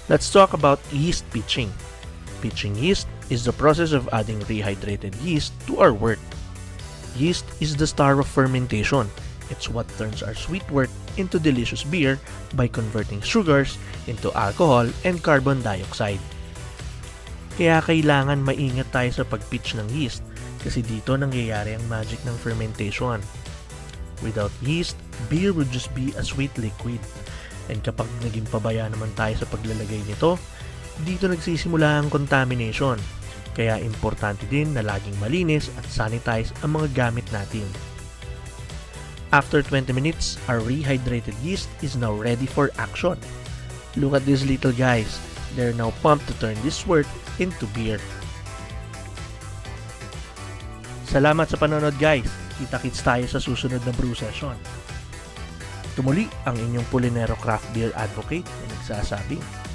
Let's talk about yeast pitching. Pitching yeast is the process of adding rehydrated yeast to our wort. Yeast is the star of fermentation. It's what turns our sweet wort into delicious beer by converting sugars into alcohol and carbon dioxide. Kaya kailangan maingat tayo sa pag-pitch ng yeast kasi dito nangyayari ang magic ng fermentation. Without yeast, beer would just be a sweet liquid. And kapag naging pabaya naman tayo sa paglalagay nito, dito nagsisimula ang contamination. Kaya importante din na laging malinis at sanitize ang mga gamit natin. After 20 minutes, our rehydrated yeast is now ready for action. Look at these little guys. They're now pumped to turn this wort into beer. Salamat sa panonood guys. Kita-kits tayo sa susunod na brew session. Tumuli ang inyong Pulinero Craft Beer Advocate na nagsasabing,